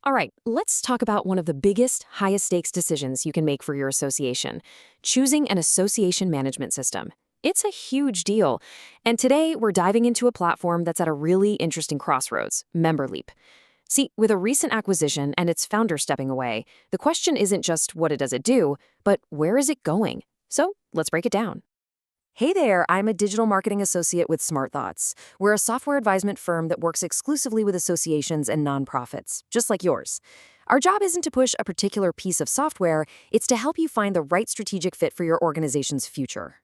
All right, let's talk about one of the biggest, highest stakes decisions you can make for your association, choosing an association management system. It's a huge deal. And today we're diving into a platform that's at a really interesting crossroads, MemberLeap. See, with a recent acquisition and its founder stepping away, the question isn't just what does it do, but where is it going? So let's break it down. Hey there, I'm a digital marketing associate with SmartThoughts. We're a software advisement firm that works exclusively with associations and nonprofits, just like yours. Our job isn't to push a particular piece of software, it's to help you find the right strategic fit for your organization's future.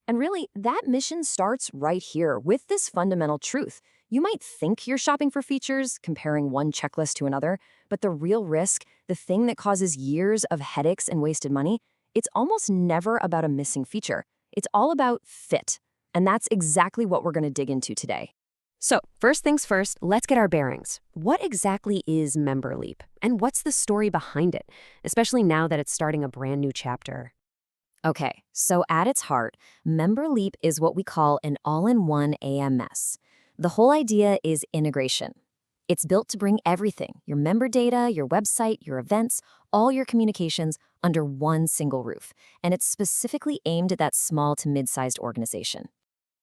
And really, that mission starts right here with this fundamental truth. You might think you're shopping for features, comparing one checklist to another, but the real risk, the thing that causes years of headaches and wasted money, it's almost never about a missing feature. It's all about fit, and that's exactly what we're going to dig into today. So, first things first, let's get our bearings. What exactly is MemberLeap, and what's the story behind it, especially now that it's starting a brand new chapter? Okay, so at its heart, MemberLeap is what we call an all-in-one AMS. The whole idea is integration. It's built to bring everything, your member data, your website, your events, all your communications under one single roof, and it's specifically aimed at that small to mid-sized organization.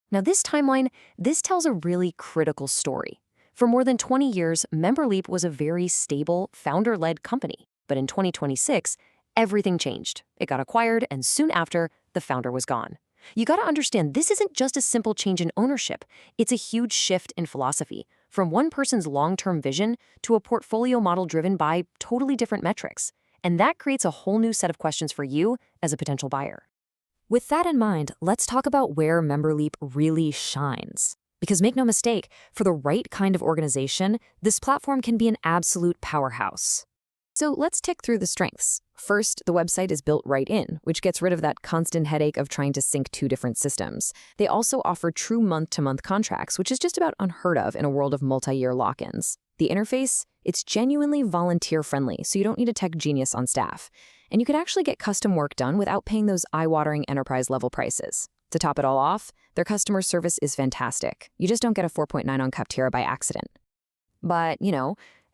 Now this timeline, this tells a really critical story. For more than 20 years, MemberLeap was a very stable, founder-led company. But in 2026, everything changed. It got acquired, and soon after, the founder was gone. You gotta understand, this isn't just a simple change in ownership. It's a huge shift in philosophy, from one person's long-term vision to a portfolio model driven by totally different metrics. And that creates a whole new set of questions for you as a potential buyer. With that in mind, let's talk about where MemberLeap really shines. Because make no mistake, for the right kind of organization, this platform can be an absolute powerhouse. So let's tick through the strengths. First, the website is built right in, which gets rid of that constant headache of trying to sync two different systems. They also offer true month-to-month contracts, which is just about unheard of in a world of multi-year lock-ins. The interface, it's genuinely volunteer-friendly, so you don't need a tech genius on staff. And you can actually get custom work done without paying those eye-watering enterprise-level prices. To top it all off, their customer service is fantastic. You just don't get a 4.9 on Capterra by accident. But,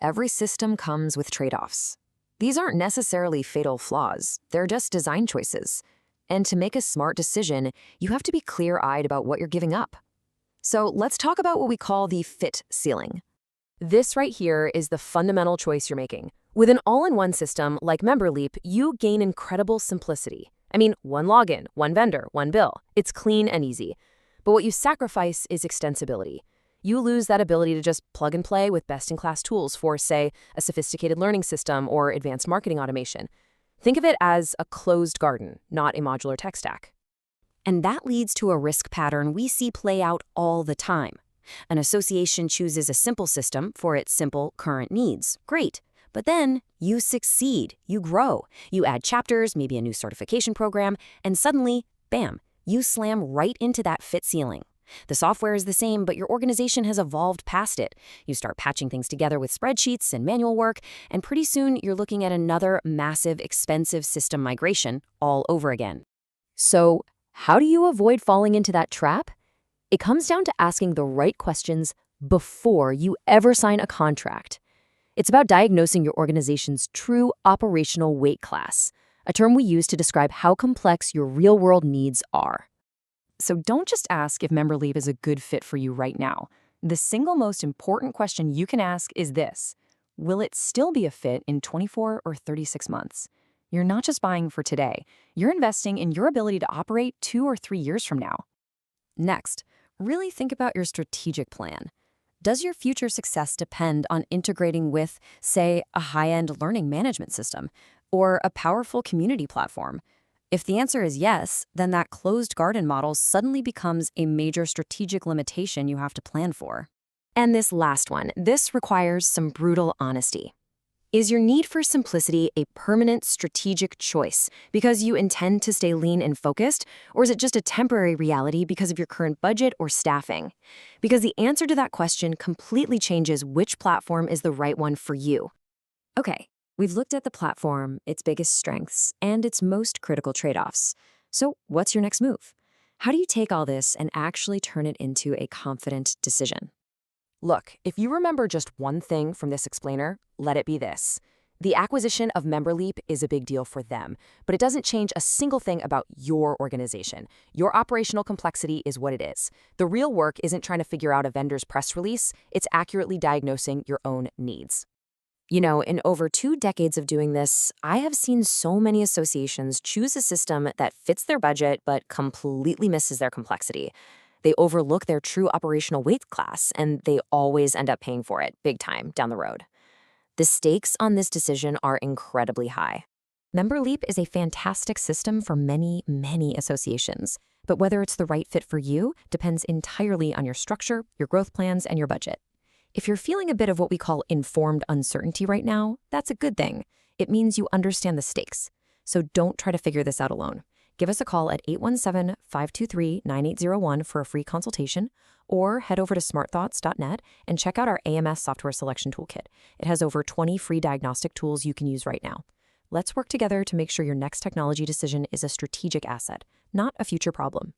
every system comes with trade-offs. These aren't necessarily fatal flaws, they're just design choices. And to make a smart decision, you have to be clear-eyed about what you're giving up. So let's talk about what we call the fit ceiling. This right here is the fundamental choice you're making. With an all-in-one system like MemberLeap, you gain incredible simplicity. I mean, one login, one vendor, one bill. It's clean and easy. But what you sacrifice is extensibility. You lose that ability to just plug and play with best-in-class tools for, say, a sophisticated learning system or advanced marketing automation. Think of it as a closed garden, not a modular tech stack. And that leads to a risk pattern we see play out all the time. An association chooses a simple system for its simple, current needs. Great. But then you succeed, you grow, you add chapters, maybe a new certification program, and suddenly, bam, you slam right into that fit ceiling. The software is the same, but your organization has evolved past it. You start patching things together with spreadsheets and manual work, and pretty soon you're looking at another massive, expensive system migration all over again. So, how do you avoid falling into that trap? It comes down to asking the right questions before you ever sign a contract. It's about diagnosing your organization's true operational weight class, a term we use to describe how complex your real-world needs are. So don't just ask if MemberLeap is a good fit for you right now. The single most important question you can ask is this: will it still be a fit in 24 or 36 months? You're not just buying for today. You're investing in your ability to operate 2 or 3 years from now. Next, really think about your strategic plan. Does your future success depend on integrating with, say, a high-end learning management system or a powerful community platform? If the answer is yes, then that closed garden model suddenly becomes a major strategic limitation you have to plan for. And this last one, this requires some brutal honesty. Is your need for simplicity a permanent strategic choice because you intend to stay lean and focused, or is it just a temporary reality because of your current budget or staffing? Because the answer to that question completely changes which platform is the right one for you. Okay. We've looked at the platform, its biggest strengths, and its most critical trade-offs. So what's your next move? How do you take all this and actually turn it into a confident decision? Look, if you remember just one thing from this explainer, let it be this. The acquisition of MemberLeap is a big deal for them, but it doesn't change a single thing about your organization. Your operational complexity is what it is. The real work isn't trying to figure out a vendor's press release, it's accurately diagnosing your own needs. You know, in over 2 decades of doing this, I have seen so many associations choose a system that fits their budget but completely misses their complexity. They overlook their true operational weight class, and they always end up paying for it big time down the road. The stakes on this decision are incredibly high. MemberLeap is a fantastic system for many, many associations, but whether it's the right fit for you depends entirely on your structure, your growth plans, and your budget. If you're feeling a bit of what we call informed uncertainty right now, that's a good thing. It means you understand the stakes. So don't try to figure this out alone. Give us a call at 817-523-9801 for a free consultation, or head over to smartthoughts.net and check out our AMS software selection toolkit. It has over 20 free diagnostic tools you can use right now. Let's work together to make sure your next technology decision is a strategic asset, not a future problem.